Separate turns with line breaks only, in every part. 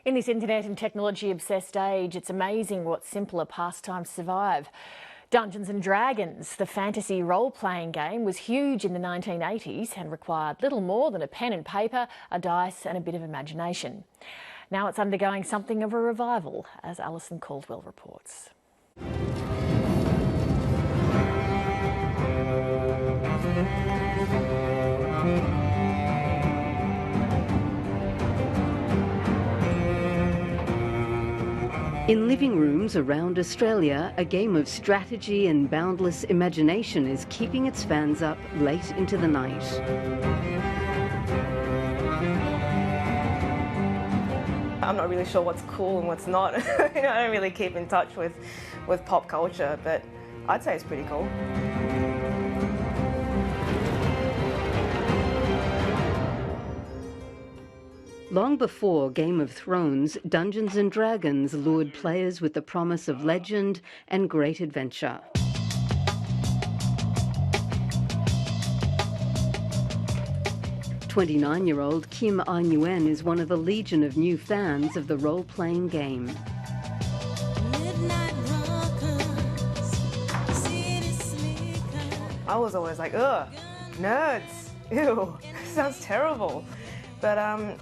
In this internet and technology-obsessed age, it's amazing what simpler pastimes survive. Dungeons and Dragons, the fantasy role-playing game, was huge in the 1980s and required little more than a pen and paper, a dice and a bit of imagination. Now it's undergoing something of a revival, as Alison Caldwell reports.
In living rooms around Australia, a game of strategy and boundless imagination is keeping its fans up late into the night.
I'm not really sure what's cool and what's not. I don't really keep in touch with pop culture, but I'd say it's pretty cool.
Long before Game of Thrones, Dungeons and Dragons lured players with the promise of legend and great adventure. "29-year-old Kim Ah-Nguyen is one of the legion of new fans of the role-playing game.
I was always like, ugh, nerds, ew, sounds terrible. But a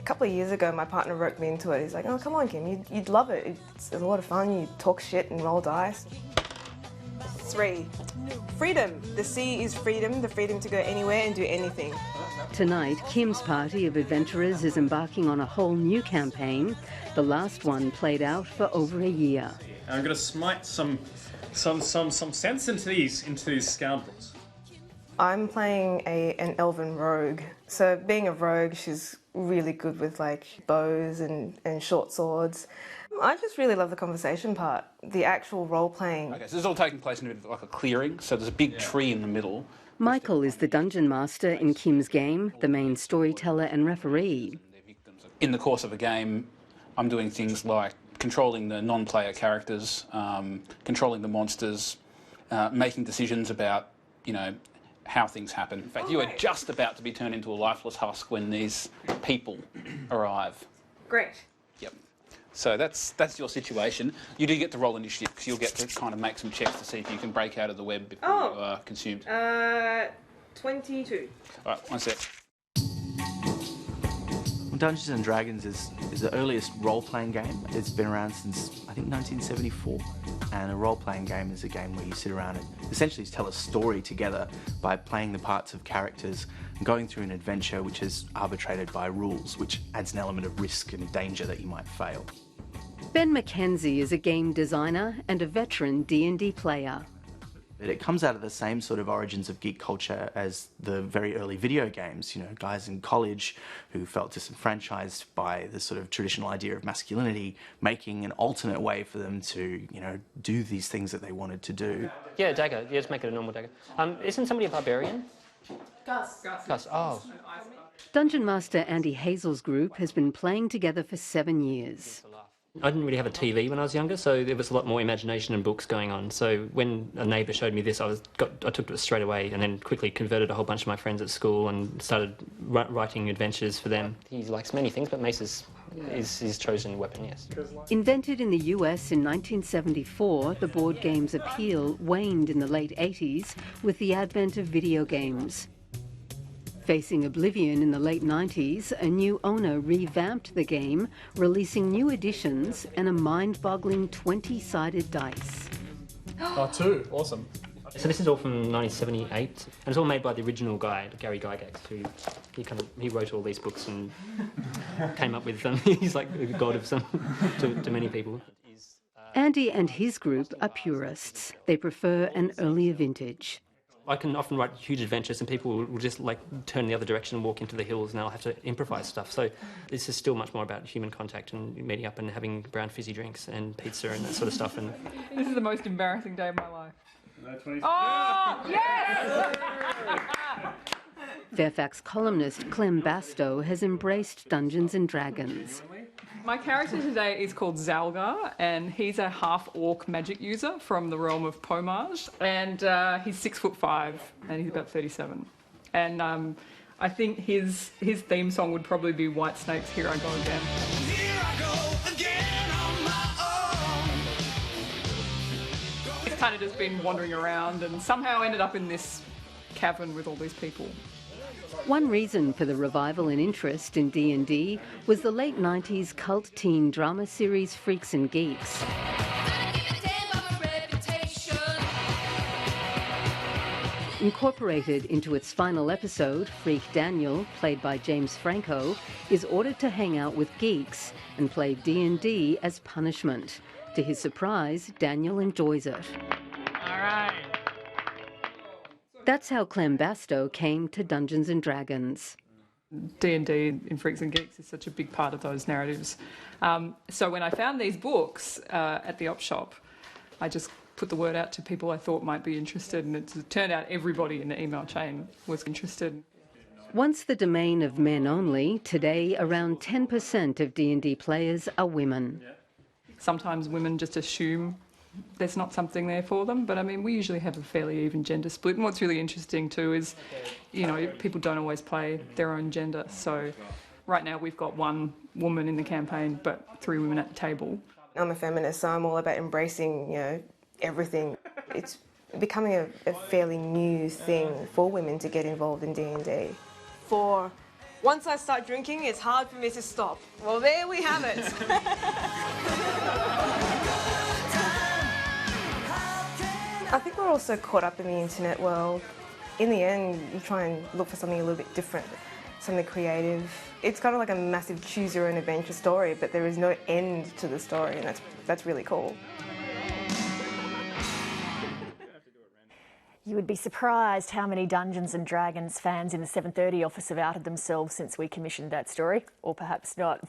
couple of years ago, my partner roped me into it. He's like, oh, come on, Kim, you'd love it. It's a lot of fun. You talk shit and roll dice. 3, freedom. The C is freedom, the freedom to go anywhere and do anything.
Tonight, Kim's party of adventurers is embarking on a whole new campaign. The last one played out for over a year.
I'm going to smite some sense into these scoundrels.
I'm playing an elven rogue. So being a rogue, she's really good with like bows and short swords. I just really love the conversation part, the actual role-playing.
Okay, so this is all taking place in like a clearing, so there's a big tree in the middle.
Michael is the dungeon master in Kim's game, the main storyteller and referee.
In the course of a game, I'm doing things like controlling the non-player characters, controlling the monsters, making decisions about, how things happen. In fact, you are just about to be turned into a lifeless husk when these people arrive.
Great.
Yep. So that's your situation. You do get to roll initiative because you'll get to kind of make some checks to see if you can break out of the web before you are consumed.
22.
All right, one sec.
Dungeons and Dragons is the earliest role-playing game. It's been around since, I think, 1974. And a role-playing game is a game where you sit around and essentially tell a story together by playing the parts of characters and going through an adventure which is arbitrated by rules, which adds an element of risk and danger that you might fail.
Ben McKenzie is a game designer and a veteran D&D player.
It comes out of the same sort of origins of geek culture as the very early video games, guys in college who felt disenfranchised by the sort of traditional idea of masculinity, making an alternate way for them to, do these things that they wanted to do.
Yeah, dagger. Yeah, just make it a normal dagger. Isn't somebody a barbarian?
Gus.
Oh.
Dungeon Master Andy Hazel's group has been playing together for 7 years.
I didn't really have a TV when I was younger, so there was a lot more imagination and books going on. So when a neighbour showed me this, I took to it straight away, and then quickly converted a whole bunch of my friends at school and started writing adventures for them. He likes many things, but mace is his chosen weapon, yes.
Invented in the US in 1974, the board game's appeal waned in the late 80s with the advent of video games. Facing oblivion in the late 90s, a new owner revamped the game, releasing new editions and a mind-boggling 20-sided dice.
Oh, 2. Awesome.
So this is all from 1978, and it's all made by the original guy, Gary Gygax, who he wrote all these books and came up with them. He's like the god of some to many people.
Andy and his group are purists. They prefer an earlier vintage.
I can often write huge adventures and people will just turn the other direction and walk into the hills, and I'll have to improvise stuff. So this is still much more about human contact and meeting up and having brown fizzy drinks and pizza and that sort of stuff. And
this is the most embarrassing day of my life.
Oh,
yes!
Fairfax columnist Clem Bastow has embraced Dungeons and Dragons.
My character today is called Zalgar, and he's a half-orc magic user from the realm of Pomage, and he's 6'5", and he's about 37. And I think his theme song would probably be Whitesnake's Here I Go Again. Here I go. kind of just been wandering around and somehow ended up in this cavern with all these people.
One reason for the revival in interest in D&D was the late 90s cult teen drama series Freaks and Geeks. Incorporated into its final episode, Freak Daniel, played by James Franco, is ordered to hang out with geeks and play D&D as punishment. To his surprise, Daniel enjoys it.
All right.
That's how Clem Bastow came to Dungeons & Dragons.
D&D in Freaks and Geeks is such a big part of those narratives. So when I found these books at the op shop, I just put the word out to people I thought might be interested, and it turned out everybody in the email chain was interested.
Once the domain of men only, today around 10% of D&D players are women.
Sometimes women just assume there's not something there for them, but I mean, we usually have a fairly even gender split. And what's really interesting too is, you know, people don't always play their own gender. So right now we've got one woman in the campaign, but 3 women at the table.
I'm a feminist, so I'm all about embracing, you know, everything. It's becoming a fairly new thing for women to get involved in D&D. For once I start drinking, it's hard for me to stop. Well, there we have it. I think we're also caught up in the internet world. In the end, you try and look for something a little bit different, something creative. It's kind of like a massive choose your own adventure story, but there is no end to the story, and that's really cool.
You would be surprised how many Dungeons & Dragons fans in the 7:30 office have outed themselves since we commissioned that story, or perhaps not.